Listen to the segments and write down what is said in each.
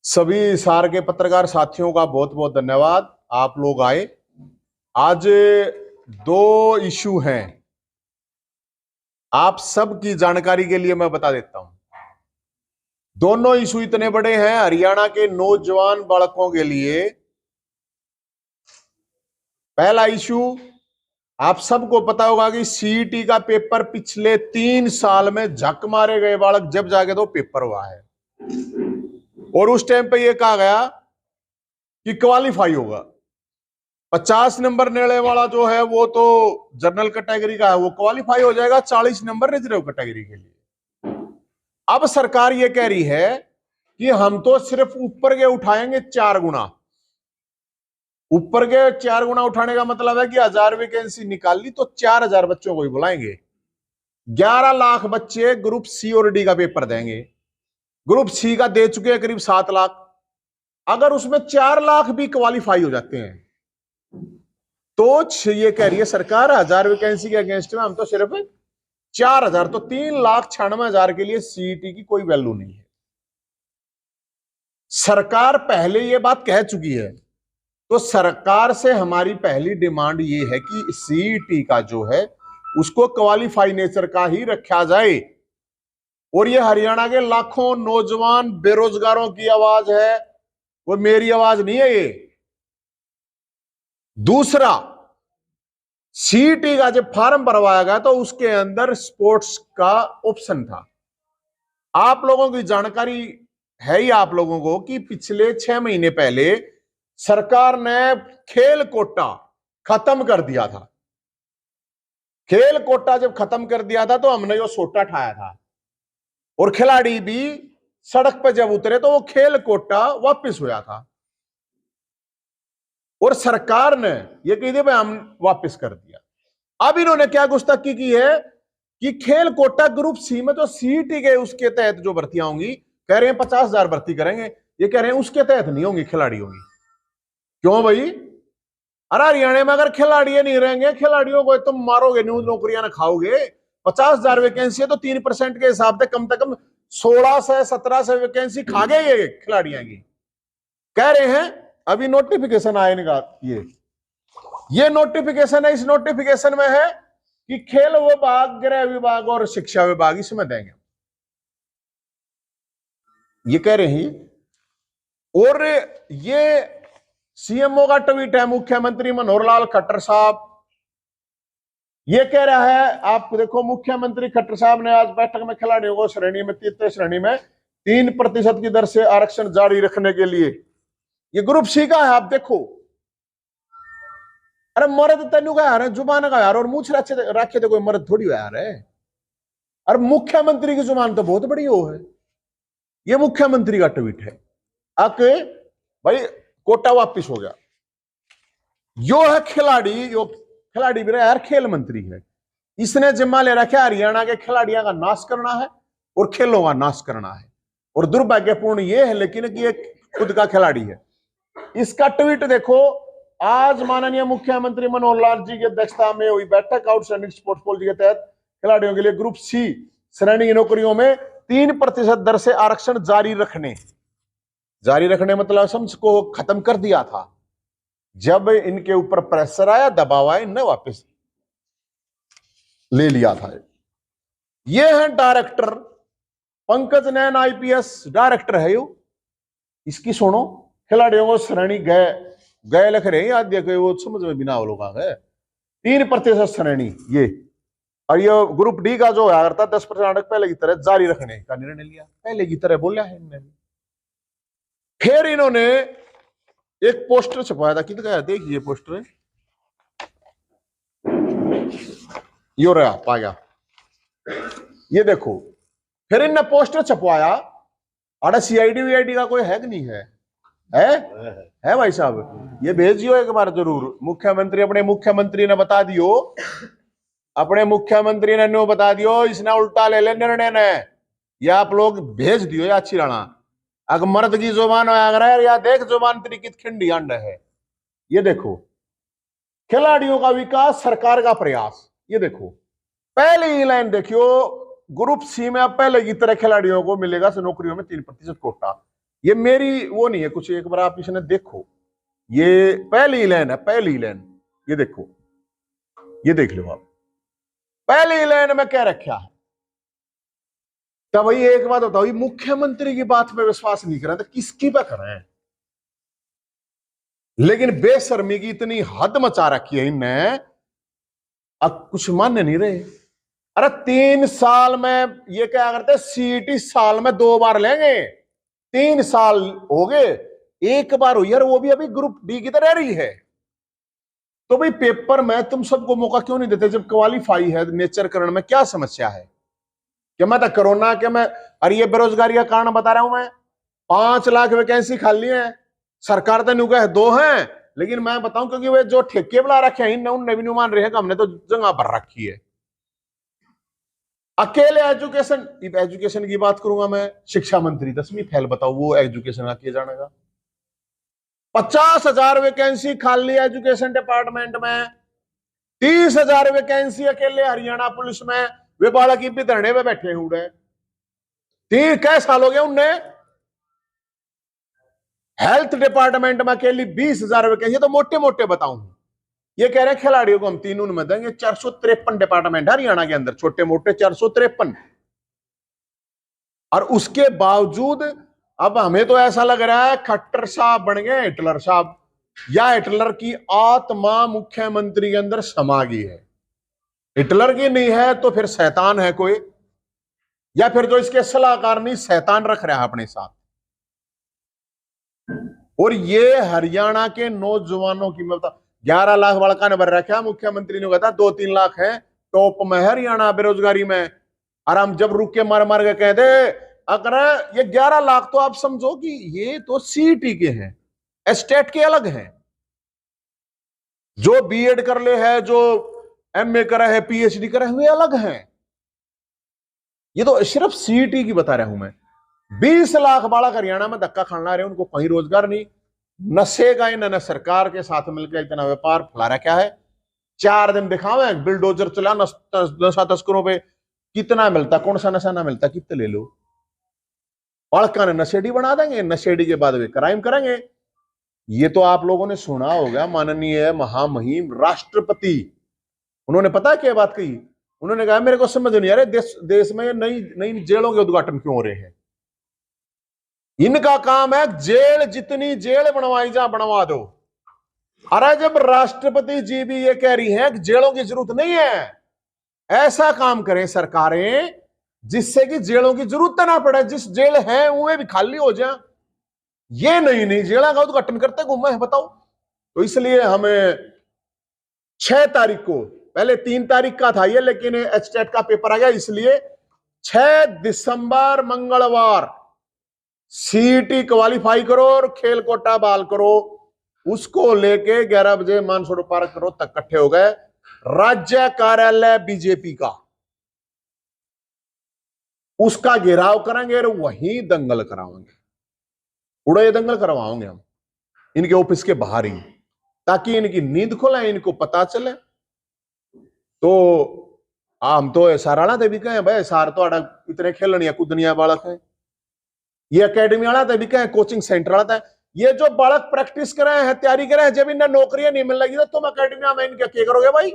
सभी सार के पत्रकार साथियों का बहुत बहुत धन्यवाद, आप लोग आए। आज दो इशू हैं, आप सबकी जानकारी के लिए मैं बता देता हूं। दोनों इशू इतने बड़े हैं हरियाणा के नौजवान बालकों के लिए। पहला इशू, आप सबको पता होगा कि सीईटी का पेपर पिछले 3 साल में झक मारे गए बालक जब जाके तो पेपर हुआ है, और उस टाइम पे ये कहा गया कि क्वालिफाई होगा। 50 नंबर लेने वाला जो है वो तो जनरल कैटेगरी का है, वो क्वालिफाई हो जाएगा 40 नंबर रिजर्व कैटेगरी के लिए। अब सरकार ये कह रही है कि हम तो सिर्फ ऊपर के उठाएंगे 4 गुना। ऊपर के 4 गुना उठाने का मतलब है कि 1000 वैकेंसी निकाल ली तो 4000 बच्चों को ही बुलाएंगे। 11 लाख बच्चे ग्रुप सी और डी का पेपर देंगे। ग्रुप सी का दे चुके हैं करीब 7 लाख। अगर उसमें 4 लाख भी क्वालिफाई हो जाते हैं तो ये कह रही है सरकार 1000 वैकेंसी के अगेंस्ट में हम तो सिर्फ 4000, तो 3,96,000 के लिए सीईटी की कोई वैल्यू नहीं है। सरकार पहले ये बात कह चुकी है, तो सरकार से हमारी पहली डिमांड ये है कि सीईटी का जो है उसको क्वालिफाई नेचर का ही रखा जाए। और ये हरियाणा के लाखों नौजवान बेरोजगारों की आवाज है, वो मेरी आवाज नहीं है ये। दूसरा, सीईटी का जब फॉर्म भरवाया गया तो उसके अंदर स्पोर्ट्स का ऑप्शन था। आप लोगों की जानकारी है ही आप लोगों को कि पिछले 6 महीने पहले सरकार ने खेल कोटा खत्म कर दिया था। खेल कोटा जब खत्म कर दिया था तो हमने जो सोटा ठाया था, और खिलाड़ी भी सड़क पर जब उतरे तो वो खेल कोटा वापस हुआ था, और सरकार ने ये कही थी भाई हम वापस कर दिया। अब इन्होंने क्या गुस्ताखी की है कि खेल कोटा ग्रुप सी में जो सीईटी के उसके तहत जो भर्तियां होंगी, कह रहे हैं 50,000 भर्ती करेंगे, ये कह रहे हैं उसके तहत नहीं होंगी खिलाड़ियों की। क्यों भाई? अरे हरियाणा में अगर खिलाड़ी नहीं रहेंगे, खिलाड़ियों को तुम मारोगे, न्यूज नौकरियां ना खाओगे। 50,000 वैकेंसी है तो 3% के हिसाब से कम 16 से 17 से वैकेंसी खा गए ये खिलाड़ियां की। कह रहे हैं अभी नोटिफिकेशन आए इनका, ये नोटिफिकेशन है। इस नोटिफिकेशन में है कि खेल विभाग, गृह विभाग और शिक्षा विभाग इसमें देंगे, ये कह रहे हैं। और ये सीएमओ का ट्वीट है, मुख्यमंत्री मनोहर लाल खट्टर साहब ये कह रहा है। आप देखो, मुख्यमंत्री खट्टर साहब ने आज बैठक में खिलाड़ियों को श्रेणी में, तृतीय श्रेणी में 3% की दर से आरक्षण जारी रखने के लिए, ये ग्रुप सी का है। आप देखो, अरे मर्द तेनू का यार है, जुबान का यार, और मूछ रखे तो कोई मर्द थोड़ी यार है। अरे मुख्यमंत्री की जुबान तो बहुत बड़ी हो है। ये मुख्यमंत्री का ट्वीट है आके भाई कोटा वापिस हो गया। यो है खिलाड़ी, यो खिलाड़ी भी यार खेल मंत्री है। इसने जिम्मा ले रखा है हरियाणा के खिलाड़ियों का नाश करना है और खेलों का नाश करना है। और दुर्भाग्यपूर्ण ये है लेकिन कि ये खुद का खिलाड़ी है। इसका ट्वीट देखो, आज माननीय मुख्यमंत्री मनोहर लाल जी की अध्यक्षता में हुई बैठक, आउटस्टैंडिंग स्पोर्ट्स पॉलिसी के तहत खिलाड़ियों के लिए ग्रुप सी श्रेणी की नौकरियों में 3% दर से आरक्षण जारी रखने मतलब समझ खत्म कर दिया था। जब इनके ऊपर प्रेशर आया, दबाव आया, इनने वापस ले लिया था। ये है डायरेक्टर पंकज नैन, आईपीएस डायरेक्टर है यो। इसकी सुनो, खिलाड़ियों को श्रेणी गए लिख रहे हैं, याद देखो वो समझ में बिना वो लोग है। 3% श्रेणी ये, और ये ग्रुप डी का जो है 10% पहले की तरह जारी रखने का निर्णय लिया, पहले की तरह बोला है इन्होंने। फिर इन्होंने एक पोस्टर छपवाया था, कितना देखिए पोस्टर, यो रहा पाया, ये देखो। फिर इनने पोस्टर छपवाया, अरे सीआईडी वीआईडी का कोई है कि नहीं है भाई साहब, ये भेजियो एक बार जरूर। मुख्यमंत्री अपने मुख्यमंत्री ने बता दियो, बता दियो, इसने उल्टा ले ले निर्णय ने, या आप लोग भेज दियो या अच्छी राणा। अगर मर्द की जुबान अगर या देख जुबान तेरी कित खिंडी अंड है। ये देखो, खिलाड़ियों का विकास सरकार का प्रयास, ये देखो पहली लाइन देखियो, ग्रुप सी में अब पहले की तरह खिलाड़ियों को मिलेगा नौकरियों में 3% कोटा। ये मेरी वो नहीं है कुछ, एक बार आप इसने देखो, ये पहली लाइन है, पहली लाइन, ये देखो, ये देख लो आप, पहली लाइन में क्या रखा है। तब भाई एक बात बताओ, मुख्यमंत्री की बात पे विश्वास नहीं कर रहे तो किसकी पे कर रहे हैं? लेकिन बेशर्मी की इतनी हद मचा रखी है इनने, अब कुछ मान नहीं रहे। अरे 3 साल में ये क्या करते, सीईटी साल में 2 बार लेंगे, 3 साल हो गए, एक बार हुई यार, वो भी अभी ग्रुप डी की तरह रही है। तो भाई पेपर में तुम सबको मौका क्यों नहीं देते जब क्वालिफाई है नेचरकरण में? क्या समस्या है? क्या मैं तो कोरोना के मैं, अरे ये बेरोजगारी का कारण बता रहा हूं मैं, 5 लाख वैकेंसी खाली है, सरकार तो न्यू है 2 हैं, लेकिन मैं बताऊं क्योंकि वे जो ठेके बुला रखे हैं उन भी मान रहे हैं कि हमने तो जगह भर रखी है। अकेले एजुकेशन की बात करूंगा मैं, शिक्षा मंत्री 10वीं फेल, बताओ वो एजुकेशन का किया जानेगा? 50,000 वैकेंसी खाली एजुकेशन डिपार्टमेंट में, 30,000 वैकेंसी अकेले हरियाणा पुलिस में, वे बालक भी धरने पे बैठे हुए। 3 कै साल हो गए उनने। हेल्थ डिपार्टमेंट में अकेली 20,000 वैकेंसी, तो मोटे मोटे बताऊं, ये कह रहे हैं खिलाड़ियों को हम 3 में देंगे। 453 डिपार्टमेंट हरियाणा के अंदर, छोटे मोटे 453, और उसके बावजूद अब हमें तो ऐसा लग रहा है खट्टर साहब बन गए हिटलर साहब, या हिटलर की आत्मा मुख्यमंत्री के अंदर समा गई है। हिटलर की नहीं है तो फिर शैतान है कोई, या फिर जो इसके सलाहकार नहीं शैतान रख रहा है अपने साथ। और ये हरियाणा के नौजवानों की, मैं बता 11 लाख बड़का ने भर रखा, मुख्यमंत्री ने कहा 2-3 लाख है टॉप में हरियाणा बेरोजगारी में, और हम जब रुक के मार मार के कह दे अगर ये 11 लाख, तो आप समझो कि ये तो सीईटी के हैं, एस्टेट के अलग हैं, जो बीएड कर ले है, जो एमए करा है, पीएचडी करा हुए अलग हैं। ये तो सिर्फ सीईटी की बता रहा हूं मैं। 20 लाख बालक हरियाणा में धक्का खाना रहे, उनको कहीं रोजगार नहीं। नशे का इन्होंने सरकार के साथ मिलकर इतना व्यापार फैला रखा है। 4 दिन दिखावे बिल्डोजर चला नशा तस्करों पे, कितना मिलता, कौन सा नशा ना मिलता, कितने ले लो। बालका ने नशेड़ी बना देंगे, नशेड़ी के बाद वे क्राइम करेंगे। ये तो आप लोगों ने सुना होगा, माननीय महामहिम राष्ट्रपति, उन्होंने पता क्या बात कही? उन्होंने कहा मेरे को समझ नहीं आ रहा देश में नई नई जेलों के उद्घाटन क्यों हो रहे हैं। इनका काम है जेल, जितनी जेल बनवाई जा बनवा दो। अरे जब राष्ट्रपति जी भी ये कह रही हैं कि जेलों की जरूरत नहीं है, ऐसा काम करें सरकारें जिससे कि जेलों की जरूरत ना पड़े, जिस जेल है वो भी खाली हो जाए। ये नहीं जेलों का उद्घाटन करते घूमे है, बताओ। तो इसलिए हमें 6 तारीख को, पहले 3 तारीख का था ये, लेकिन एचटेट का पेपर आ गया, इसलिए 6 दिसंबर मंगलवार सीईटी क्वालिफाई करो और खेल कोटा बहाल करो। उसको लेके 11 बजे मानसरोवर पार्क करो तक इकट्ठे हो गए राज्य कार्यालय बीजेपी का, उसका घेराव करेंगे और वहीं दंगल कराएंगे, उड़े दंगल करवाओगे हम इनके ऑफिस के बाहर ही, ताकि इनकी नींद खुले, इनको पता चले। तो हम तो सारा भी कहें भाई सार तो इतने खेलनिया कूदनिया बालक है, ये अकेडमी वाला था भी कहें, कोचिंग सेंटर वाला था, ये जो बालक प्रैक्टिस कर रहे हैं, तैयारी कर रहे हैं, जब इन्हें नौकरियां नहीं मिल रही तो तुम अकेडमी में इनके क्या करोगे भाई?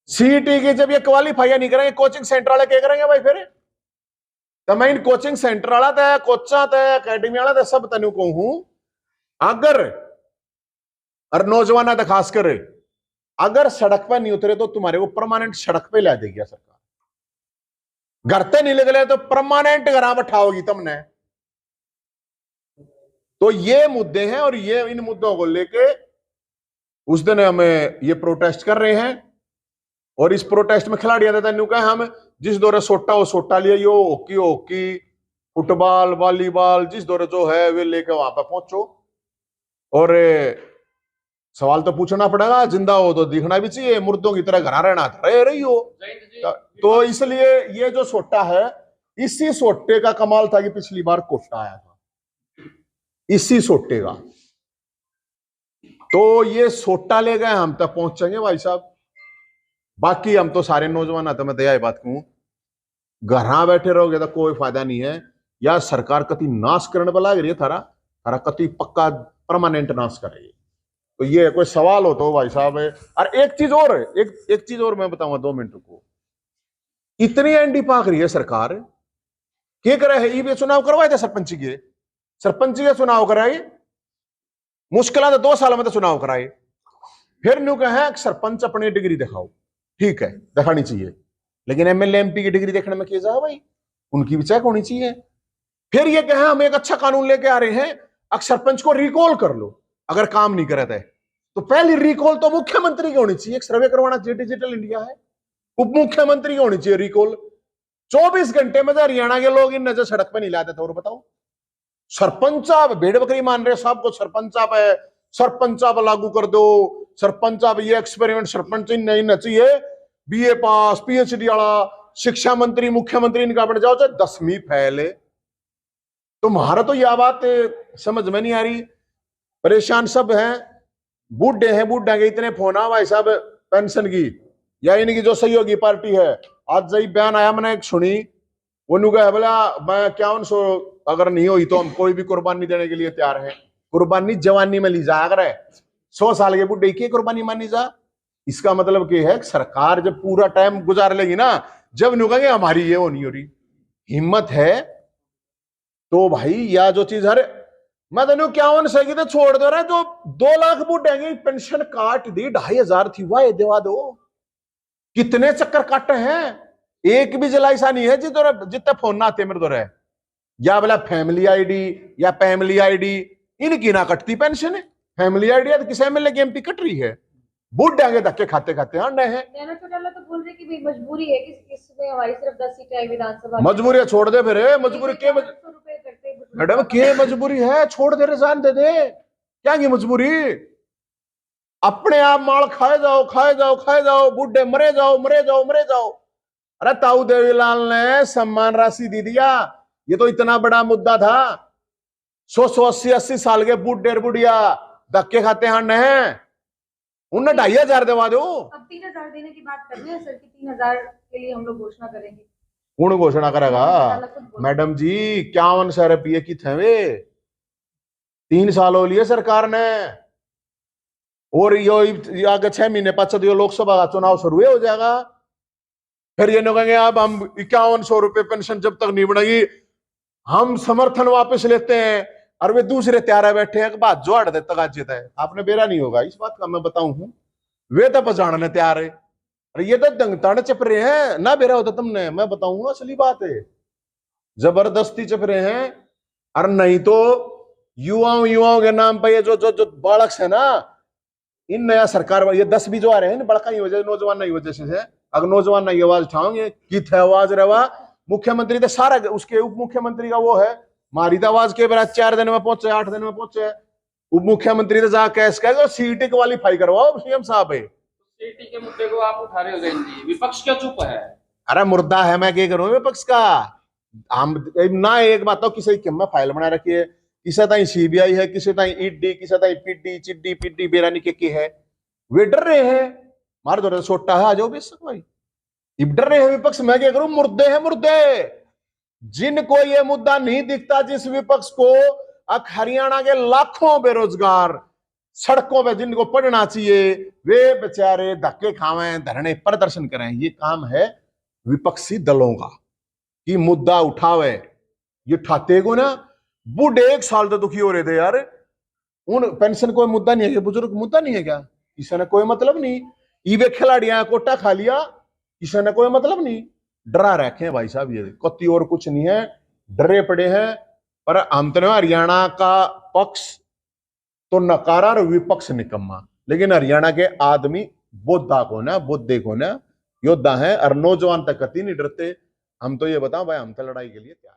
सीईटी की जब ये क्वालिफाई नहीं करेंगे, कोचिंग सेंटर वाले क्या करेंगे भाई? फिर तो मैं इन कोचिंग सेंटर वाला था, कोचा था, अकेडमी वाला था, सब तनु को हूं, अगर और नौजवान था खासकर, अगर सड़क पर नहीं उतरे तो तुम्हारे को परमानेंट सड़क पे ला देगी सरकार। घर से नहीं निकले तो परमानेंट घर बैठाओगी तुमने। तो ये मुद्दे हैं, और ये इन मुद्दों को लेके उस दिन हमें ये प्रोटेस्ट कर रहे हैं, और इस प्रोटेस्ट में खिलाड़ी आते थे, कहा हम जिस दौरे सोटा वो सोटा लिया, यो हॉकी हॉकी, फुटबॉल वॉलीबॉल, जिस दौरे जो है वे लेके वहां पर पहुंचो। और सवाल तो पूछना पड़ेगा, जिंदा हो तो दिखना भी चाहिए, मुर्दों की तरह घर रहना रह रही हो। तो इसलिए ये जो सोटा है, इसी सोटे का कमाल था कि पिछली बार कोटा आया था, इसी सोटे का। तो ये सोटा ले गए, हम तक पहुंचेंगे भाई साहब। बाकी हम तो सारे नौजवान आते, मैं दया बात कहूं, घर बैठे रहोगे तो कोई फायदा नहीं है। या सरकार कति नाश करने वाला लग रही है थारा, थारा कति पक्का परमानेंट नाश करेगी। तो ये कोई सवाल हो तो भाई साहब है। और एक चीज और है, एक चीज और मैं बताऊंगा 2 मिनट को। इतनी एंडी पाक रही है सरकार, क्या करे है, ये चुनाव करवाए थे सरपंच के चुनाव कराए, मुश्किल है 2 साल में तो चुनाव कराए। फिर न्यू कहे सरपंच अपनी डिग्री दिखाओ, ठीक है दिखानी चाहिए, लेकिन एमएलए एमपी की डिग्री देखने में क्या जा भाई, उनकी भी चेक होनी चाहिए। फिर ये कहे हम एक अच्छा कानून लेके आ रहे हैं, अब सरपंच को रिकॉल कर लो अगर काम नहीं करे तो पहली रिकॉल तो मुख्यमंत्री की होनी चाहिए। एक सर्वे करवाना चाहिए, डिजिटल इंडिया है, उप मुख्यमंत्री की होनी चाहिए रिकॉल। 24 घंटे में हरियाणा के लोग इन नजर सड़क पे नहीं लाते थे। और बताओ सरपंच आप भेड़ बकरी मान रहे साहब को, सरपंच आप है, सरपंच आप लागू कर दो, सरपंच आप ये एक्सपेरिमेंट सरपंच नहीं न चाहिए, बीए पास पीएचडी वाला शिक्षा मंत्री मुख्यमंत्री इनका बन जाओ चाहे 10वीं फैल है। तुम्हारा तो यह बात समझ में नहीं आ रही। परेशान सब हैं, बूढ़े हैं, बूढ़े के इतने फोन आ भाई साहब पेंशन की या इनकी जो सहयोगी पार्टी है। आज जही बयान आया मैंने एक सुनी, वो नु कहा बोला मैं 5100 अगर नहीं हुई तो हम कोई भी कुर्बानी देने के लिए तैयार है। कुर्बानी जवानी में ली जा, अगर 100 साल के बूढ़े की कुर्बानी मानी जा। इसका मतलब क्या है, सरकार जब पूरा टाइम गुजार लेगी ना, जब नु कहेंगे हमारी ये वो नहीं हो रही, हिम्मत है तो भाई या जो चीज हर मैं तेन 51 सही तो छोड़ दो रहा, जो 2 लाख बूढ़े पेंशन काट दी, 2500 थी वह देवा दो। कितने चक्कर काटे हैं, एक भी जला ऐसा नहीं है जितने फोन आते मेरे दो रहे, या बोला फैमिली आईडी या फैमिली आईडी इनकी ना कटती पेंशन है। फैमिली आईडी तो किसी एमएलए की एमपी कट रही है, बूढ़े आगे धक्के खाते खाते हाँ है। तो बोल रहे कि भाई मजबूरी है कि इसमें हमारी सिर्फ 10 सीटें आई विधानसभा, मजबूरी छोड़ दे फिर, मजबूरी के मैडम के मजबूरी है, छोड़ दे, रिजाइन दे दे, क्या की मजबूरी, अपने आप माल खाए जाओ खाए जाओ खाए जाओ, बूढ़े मरे जाओ मरे जाओ मरे जाओ। अरे ताऊ देवीलाल ने सम्मान राशि दे दिया, ये तो इतना बड़ा मुद्दा था। 100-180 साल के बूढ़े बुढ़िया धक्के खाते हैं न, उन्हें 2500 दिवा दो। अब 3000 देने की बात कर रहे हैं सर कि 3000 के लिए हम लोग घोषणा करेंगे। कौन घोषणा करेगा मैडम जी, 5100 रुपये की थे वे, 3 साल हो लिए सरकार ने, और यो आगे 6 महीने पश्चात यो लोकसभा का चुनाव शुरू हो जाएगा। फिर ये कहेंगे अब हम 5100 रुपये पेंशन जब तक नहीं बढ़ेगी हम समर्थन वापस लेते हैं, और वे दूसरे त्यारा बैठे हैं बात जो अड़ देता गाजित है। आपने बेरा नहीं होगा इस बात का, मैं बताऊं हूं, वे तो पछाड़ने तैयार है, अरे ये तो दंगताने चप रहे हैं ना, बेरा होता तुमने, मैं बताऊंगा असली बात है, जबरदस्ती चप रहे हैं। और नहीं तो युवाओं के नाम पर ये जो बालक है ना, इन नया सरकार ये 10 भी जो आ रहे हैं बड़का ही वजह नौजवान नहीं वजह से, अगर नौजवान नहीं आवाज उठाओगे की थे आवाज रवा मुख्यमंत्री तो सारा उसके उप मुख्यमंत्री का वो है, मारी तो आवाज के बार 4 दिन में पहुंचे 8 दिन में पहुंचे, उप मुख्यमंत्री तो जाकर कैस कहेगा सीटी क्वालिफाई करवाओ सीएम साहब है। सीटी के मुद्दे को आप उठा रहे हो जैन जी, विपक्ष क्या चुप है? अरे मुर्दा है, मैं क्या करूं विपक्ष का, हम ना एक बात तो किसी की फाइल बना रखी है, किसी ताई सीबीआई है, किसी ताई ईडी, किसी ताई पीडी चिड्डी पिड्डी बेरानी के है, वे डर रहे हैं मार दो सोटा है आ जाओ बेशक भाई, डर रहे हैं विपक्ष। मैं क्या करूं, मुर्दे हैं मुर्दे, जिनको ये मुद्दा नहीं दिखता, जिस विपक्ष को हरियाणा के लाखों बेरोजगार सड़कों पे जिनको पढ़ना चाहिए वे बेचारे धक्के खावें धरने प्रदर्शन करें, ये काम है विपक्षी दलों का कि मुद्दा उठावे, ये उठाते को ना। बूढ़े 1 साल तो दुखी हो रहे थे यार, उन पेंशन कोई मुद्दा नहीं है क्या, बुजुर्ग मुद्दा नहीं है क्या, किसी ने कोई मतलब नहीं, ईवे खिलाड़ियां कोटा खा लिया, किसी ने कोई मतलब नहीं, डरा रखे हैं भाई साहब, ये कत्ती और कुछ नहीं है, डरे पड़े हैं। पर हम तो हरियाणा का पक्ष तो नकारा और विपक्ष निकम्मा, लेकिन हरियाणा के आदमी बोधा को ना बुद्धे को ना योद्धा है, और नौजवान तक कति नहीं डरते। हम तो ये बताओ भाई, हम तो लड़ाई के लिए क्या